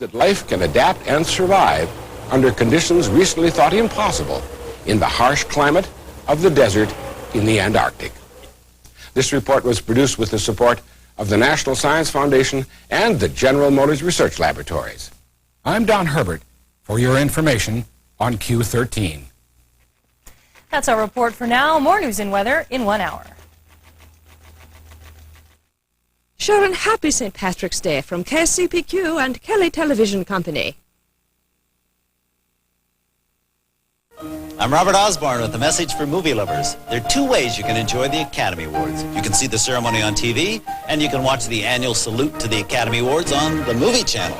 That life can adapt and survive under conditions recently thought impossible in the harsh climate of the desert in the Antarctic. This report was produced with the support of the National Science Foundation and the General Motors Research Laboratories. I'm Don Herbert for your information on Q13. That's our report for now. More news and weather in 1 hour. Sharon, happy St. Patrick's Day from KCPQ and Kelly Television Company. I'm Robert Osborne with a message for movie lovers. There are two ways you can enjoy the Academy Awards. You can see the ceremony on TV, and you can watch the annual salute to the Academy Awards on the Movie Channel.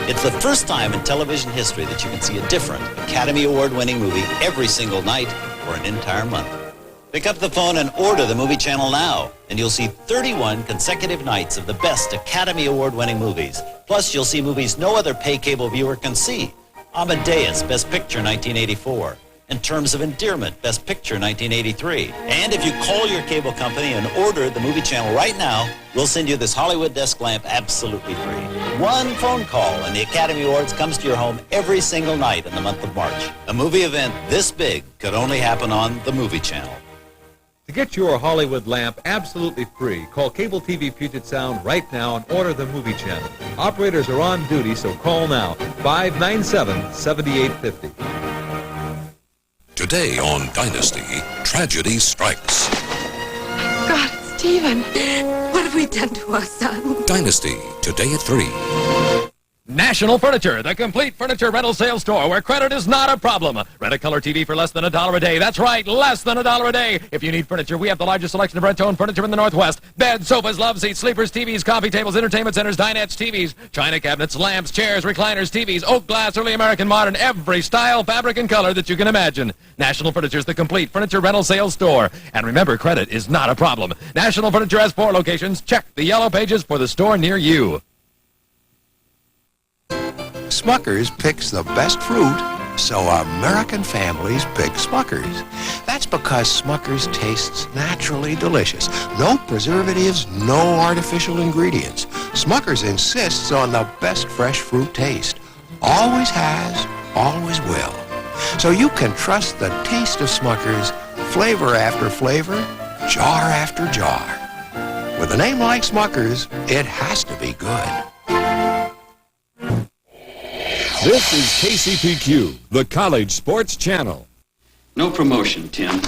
It's the first time in television history that you can see a different Academy Award-winning movie every single night for an entire month. Pick up the phone and order the Movie Channel now, and you'll see 31 consecutive nights of the best Academy Award-winning movies. Plus, you'll see movies no other pay cable viewer can see. Amadeus, Best Picture, 1984. In Terms of Endearment, Best Picture, 1983. And if you call your cable company and order the Movie Channel right now, we'll send you this Hollywood desk lamp absolutely free. One phone call and the Academy Awards comes to your home every single night in the month of March. A movie event this big could only happen on the Movie Channel. To get your Hollywood lamp absolutely free, call Cable TV Puget Sound right now and order the Movie Channel. Operators are on duty, so call now, 597-7850. Today on Dynasty, tragedy strikes. God, Stephen, what have we done to our son? Dynasty, today at 3. National Furniture, the complete furniture rental sales store where credit is not a problem. Rent a color TV for less than $1 a day. That's right, less than $1 a day. If you need furniture, we have the largest selection of rent-to-own furniture in the Northwest. Beds, sofas, love seats, sleepers, TVs, coffee tables, entertainment centers, dinettes, TVs, china cabinets, lamps, chairs, recliners, TVs, oak glass, early American modern, every style, fabric, and color that you can imagine. National Furniture is the complete furniture rental sales store. And remember, credit is not a problem. National Furniture has 4 locations. Check the yellow pages for the store near you. Smucker's picks the best fruit, so American families pick Smucker's. That's because Smucker's tastes naturally delicious. No preservatives, no artificial ingredients. Smucker's insists on the best fresh fruit taste. Always has, always will. So you can trust the taste of Smucker's, flavor after flavor, jar after jar. With a name like Smucker's, it has to be good. This is KCPQ, the College Sports Channel. No promotion, Tim.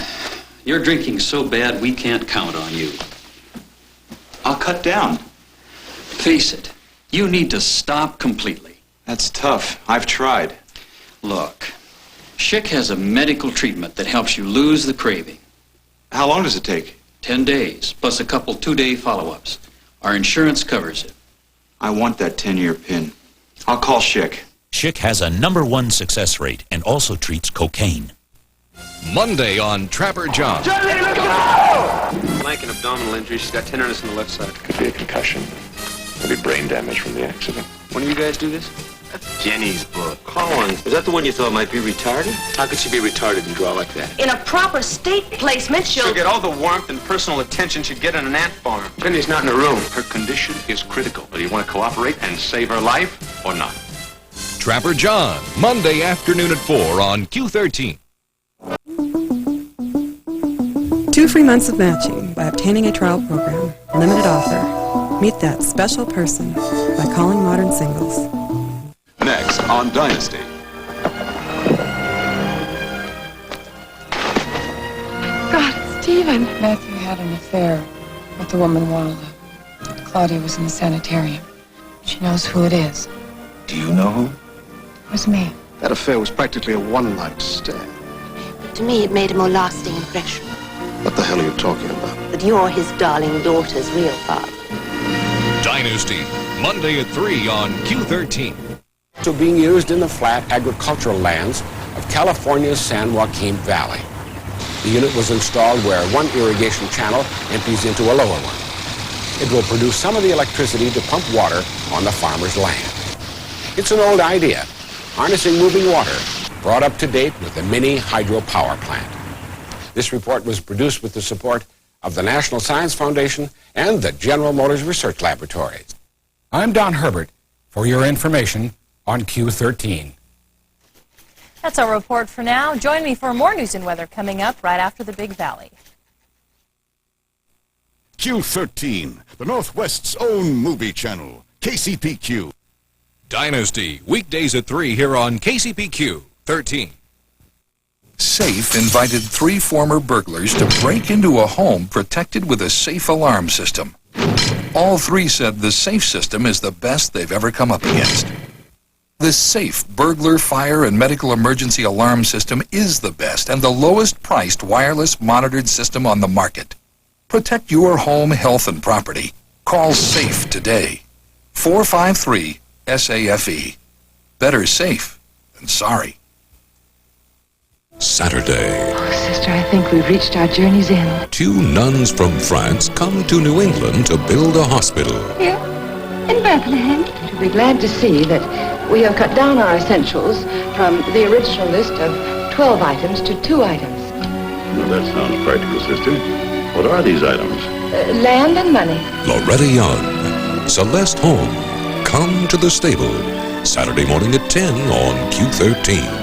You're drinking so bad we can't count on you. I'll cut down. Face it, you need to stop completely. That's tough. I've tried. Look, Schick has a medical treatment that helps you lose the craving. How long does it take? 10 days, plus a couple 2-day follow-ups. Our insurance covers it. I want that 10-year pin. I'll call Schick. Schick has a #1 success rate and also treats cocaine. Monday on Trapper John. Johnny, look out! Flank and abdominal injury. She's got tenderness in the left side. Could be a concussion. Could be brain damage from the accident. When do you guys do this? That's Jenny's book. Collins, is that the one you thought might be retarded? How could she be retarded and draw like that? In a proper state placement, she'll get all the warmth and personal attention she'd get in an ant farm. Jenny's not in the room. Her condition is critical. Do you want to cooperate and save her life or not? Trapper John, Monday afternoon at 4 on Q13. 2 free months of matching by obtaining a trial program. Limited offer. Meet that special person by calling Modern Singles. Next on Dynasty. God, Stephen. Matthew had an affair with the woman Walda. Claudia was in the sanitarium. She knows who it is. Do you know who? It was me. That affair was practically a one-night stand. To me, it made a more lasting impression. What the hell are you talking about? That you're his darling daughter's real father. Dynasty, Monday at 3 on Q13. Also being used in the flat agricultural lands of California's San Joaquin Valley. The unit was installed where one irrigation channel empties into a lower one. It will produce some of the electricity to pump water on the farmer's land. It's an old idea, harnessing moving water, brought up to date with the mini hydropower plant. This report was produced with the support of the National Science Foundation and the General Motors Research Laboratories. I'm Don Herbert for your information on Q13. That's our report for now. Join me for more news and weather coming up right after the Big Valley. Q13, the Northwest's own movie channel, KCPQ. Dynasty, weekdays at 3 here on KCPQ 13. SAFE invited 3 former burglars to break into a home protected with a safe alarm system. All 3 said the SAFE system is the best they've ever come up against. The SAFE burglar, fire, and medical emergency alarm system is the best and the lowest priced wireless monitored system on the market. Protect your home, health, and property. Call SAFE today. 453-SAFE. Better safe than sorry. Saturday. Oh, sister, I think we've reached our journey's end. 2 nuns from France come to New England to build a hospital. Here, in Bethlehem. You'll be glad to see that we have cut down our essentials from the original list of 12 items to 2 items. Well, that sounds practical, sister. What are these items? Land and money. Loretta Young, Celeste Holm, come to the stable. Saturday morning at 10 on Q13.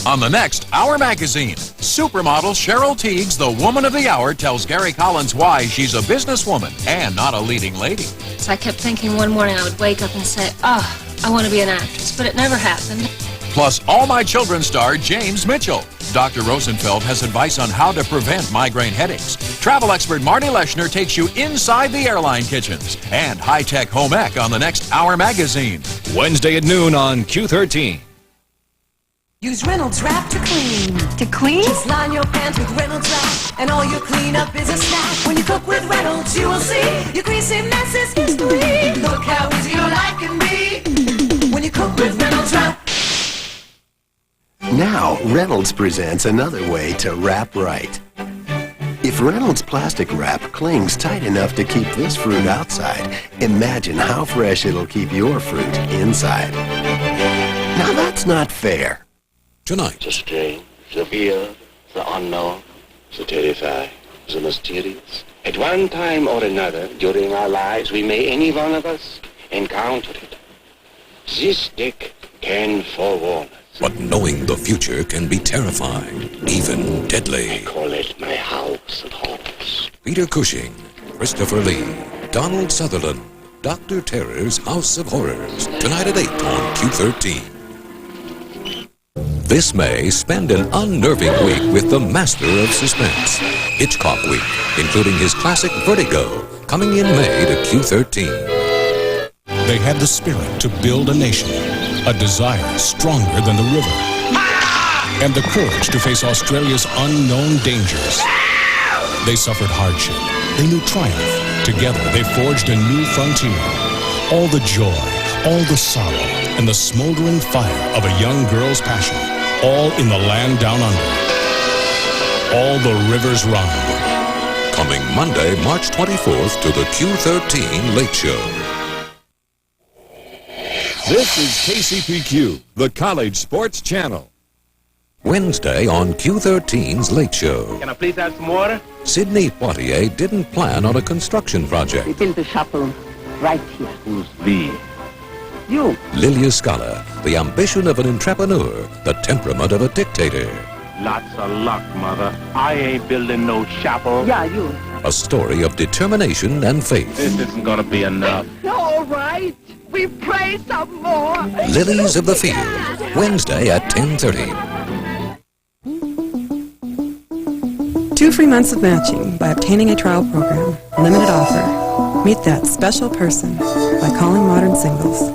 On the next Hour Magazine, supermodel Cheryl Teagues, the Woman of the Hour, tells Gary Collins why she's a businesswoman and not a leading lady. So I kept thinking one morning I would wake up and say, I want to be an actress, but it never happened. Plus, All My Children star James Mitchell. Dr. Rosenfeld has advice on how to prevent migraine headaches. Travel expert Marty Leshner takes you inside the airline kitchens. And high-tech home ec on the next Hour Magazine. Wednesday at noon on Q13. Use Reynolds Wrap to clean. To clean? Just line your pants with Reynolds Wrap, and all your cleanup is a snap. When you cook with Reynolds, you will see your greasy mess is history. Look how easy your life can be when you cook with Reynolds Wrap. Now, Reynolds presents another way to wrap right. If Reynolds plastic wrap clings tight enough to keep this fruit outside, imagine how fresh it'll keep your fruit inside. Now that's not fair. Tonight. The strange, the weird, the unknown, the terrifying, the mysterious. At one time or another during our lives, we may, any one of us, encounter it. This deck can forewarn us. But knowing the future can be terrifying, even deadly. I call it my house of horrors. Peter Cushing, Christopher Lee, Donald Sutherland, Dr. Terror's House of Horrors. Tonight at 8 on Q13. This May, spend an unnerving week with the master of suspense, Hitchcock Week, including his classic Vertigo, coming in May to Q13. They had the spirit to build a nation, a desire stronger than the river, and the courage to face Australia's unknown dangers. They suffered hardship. They knew triumph. Together, they forged a new frontier. All the joy, all the sorrow, and the smoldering fire of a young girl's passion, all in the land down under. All the rivers run. Coming Monday, March 24th to the Q13 Late Show. This is KCPQ, the College Sports Channel. Wednesday on Q13's Late Show. Can I please have some water? Sidney Poitier didn't plan on a construction project. We built a chapel right here. Who's we? You. Lilia Scala, the ambition of an entrepreneur, the temperament of a dictator. Lots of luck, Mother. I ain't building no chapel. Yeah, you. A story of determination and faith. This isn't gonna be enough. All right. We pray some more. Lilies of the Field, Wednesday at 10:30. 2 free months of matching by obtaining a trial program. Limited offer. Meet that special person by calling Modern Singles.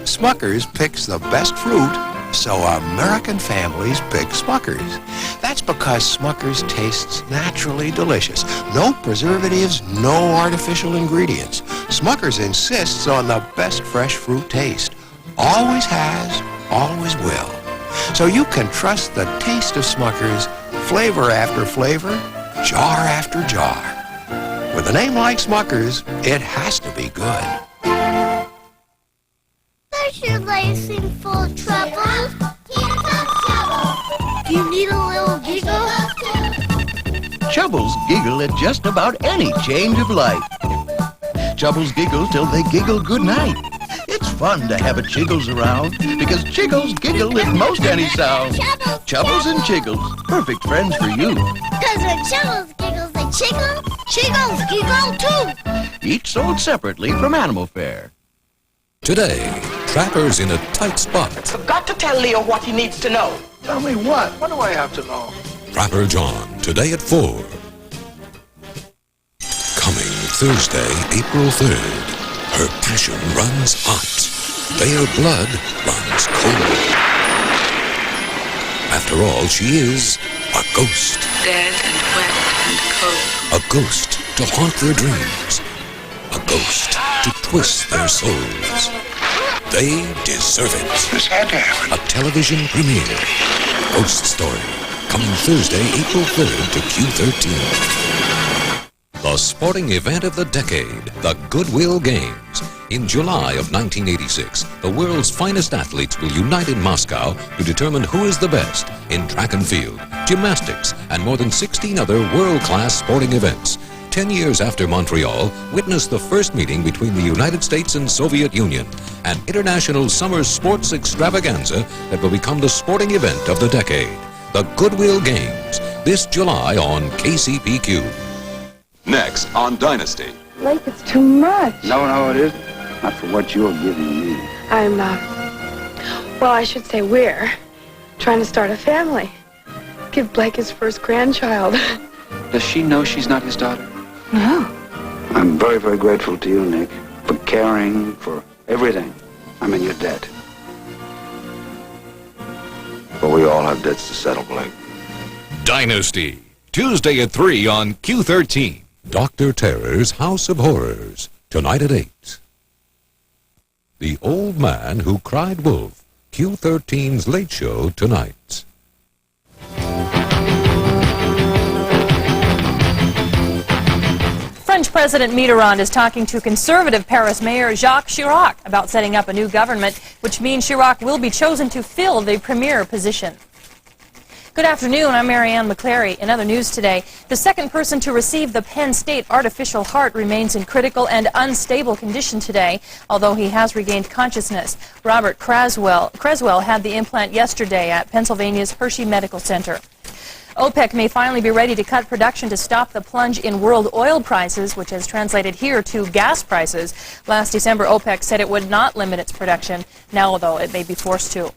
Smucker's picks the best fruit, so American families pick Smucker's. That's because Smucker's tastes naturally delicious. No preservatives, no artificial ingredients. Smucker's insists on the best fresh fruit taste. Always has, always will. So you can trust the taste of Smucker's, flavor after flavor, jar after jar. With a name like Smucker's, it has to be good. Does your lacing full of trouble? Do you need a little giggle? Chubbles giggle at just about any change of life. Chubbles giggle till they giggle goodnight. fun to have a Chiggles around, because Chiggles giggle at most any sound. Chubbles and Chiggles, perfect friends for you. Because when Chubbles giggles, they chiggle, Chiggles giggle too. Each sold separately from Animal Fare. Today, trappers in a tight spot. I've got to tell Leo what he needs to know. Tell me what? What do I have to know? Trapper John, today at 4. Coming Thursday, April 3rd. Her passion runs hot. Their blood runs cold. After all, she is a ghost. Dead and wet and cold. A ghost to haunt their dreams. A ghost to twist their souls. They deserve it. This had to happen. A television premiere. Ghost Story. Coming Thursday, April 3rd to Q13. The sporting event of the decade, the Goodwill Games. In July of 1986, the world's finest athletes will unite in Moscow to determine who is the best in track and field, gymnastics, and more than 16 other world-class sporting events. 10 years after Montreal, witness the first meeting between the United States and Soviet Union, an international summer sports extravaganza that will become the sporting event of the decade. The Goodwill Games, this July on KCPQ. Next on Dynasty. Blake, it's too much. No, it isn't. Not for what you're giving me. I'm, well, I should say we're trying to start a family. Give Blake his first grandchild. Does she know she's not his daughter? No. I'm very, very grateful to you, Nick, for caring for everything. I'm in your debt. But we all have debts to settle, Blake. Dynasty. Tuesday at 3 on Q13. Dr. Terror's House of Horrors. Tonight at 8. The Old Man Who Cried Wolf. Q13's Late Show tonight. French President Mitterrand is talking to conservative Paris Mayor Jacques Chirac about setting up a new government, which means Chirac will be chosen to fill the premier position. Good afternoon, I'm Marianne McClary. In other news today, the second person to receive the Penn State artificial heart remains in critical and unstable condition today, although he has regained consciousness. Robert Creswell had the implant yesterday at Pennsylvania's Hershey Medical Center. OPEC may finally be ready to cut production to stop the plunge in world oil prices, which has translated here to gas prices. Last December, OPEC said it would not limit its production. Now, though, it may be forced to.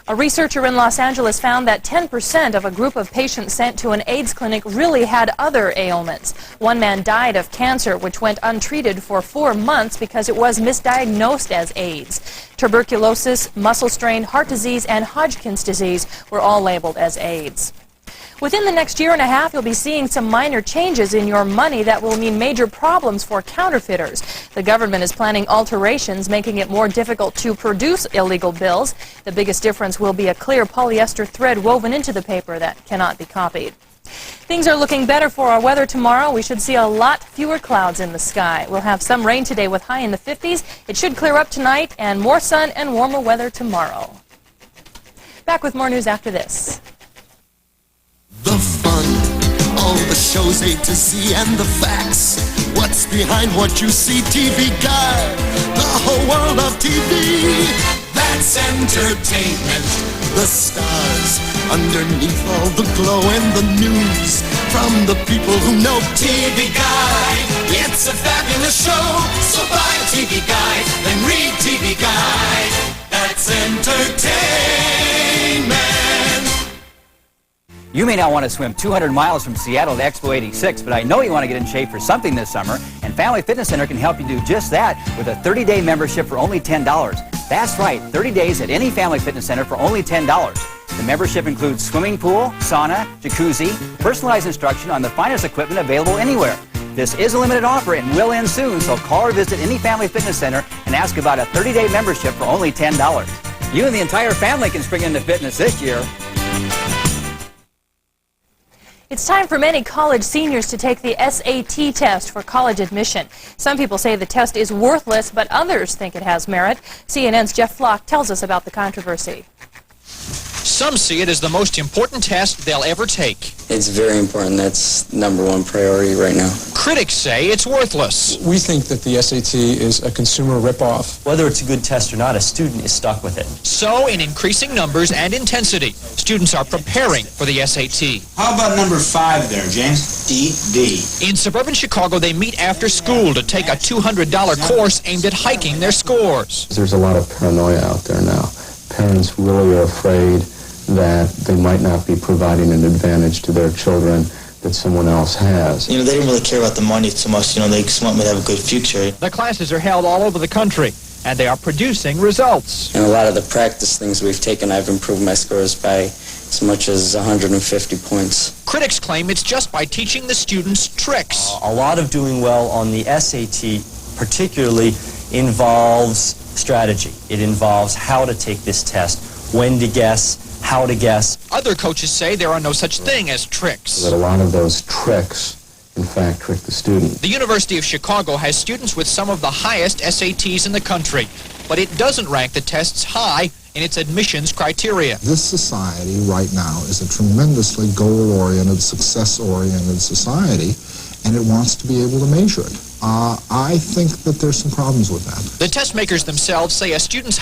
A researcher in Los Angeles found that 10% of a group of patients sent to an AIDS clinic really had other ailments. One man died of cancer, which went untreated for 4 months because it was misdiagnosed as AIDS. Tuberculosis, muscle strain, heart disease, and Hodgkin's disease were all labeled as AIDS. Within the next year and a half, you'll be seeing some minor changes in your money that will mean major problems for counterfeiters. The government is planning alterations, making it more difficult to produce illegal bills. The biggest difference will be a clear polyester thread woven into the paper that cannot be copied. Things are looking better for our weather tomorrow. We should see a lot fewer clouds in the sky. We'll have some rain today with high in the 50s. It should clear up tonight and more sun and warmer weather tomorrow. Back with more news after this. The fun, all the shows A to Z and the facts. What's behind what you see? TV Guide, the whole world of TV. That's entertainment. The stars underneath all the glow and the news from the people who know TV Guide. It's a fabulous show, so buy TV Guide, then read TV Guide. That's entertainment. You may not want to swim 200 miles from Seattle to Expo 86, but I know you want to get in shape for something this summer, and Family Fitness Center can help you do just that with a 30-day membership for only $10. That's right, 30 days at any Family Fitness Center for only $10. The membership includes swimming pool, sauna, jacuzzi, personalized instruction on the finest equipment available anywhere. This is a limited offer and will end soon, so call or visit any Family Fitness Center and ask about a 30-day membership for only $10. You and the entire family can spring into fitness this year. It's time for many college seniors to take the SAT test for college admission. Some people say the test is worthless, but others think it has merit. CNN's Jeff Flock tells us about the controversy. Some see it as the most important test they'll ever take. It's very important. That's #1 priority right now. Critics say it's worthless. We think that the SAT is a consumer ripoff. Whether it's a good test or not, a student is stuck with it. So, in increasing numbers and intensity, students are preparing for the SAT. How about number 5 there, James? D. In suburban Chicago, they meet after school to take a $200 course aimed at hiking their scores. There's a lot of paranoia out there now. Parents really are afraid that they might not be providing an advantage to their children that someone else has. They didn't really care about the money too much. They just want me to have a good future. The classes are held all over the country, and they are producing results. And a lot of the practice things we've taken, I've improved my scores by as much as 150 points. Critics claim it's just by teaching the students tricks. A lot of doing well on the SAT particularly involves strategy. It involves how to take this test, when to guess, how to guess. Other coaches say there are no such thing as tricks. That a lot of those tricks, in fact, trick the student. The University of Chicago has students with some of the highest SATs in the country, but it doesn't rank the tests high in its admissions criteria. This society right now is a tremendously goal-oriented, success-oriented society, and it wants to be able to measure it. I think that there's some problems with that. The test makers themselves say a student's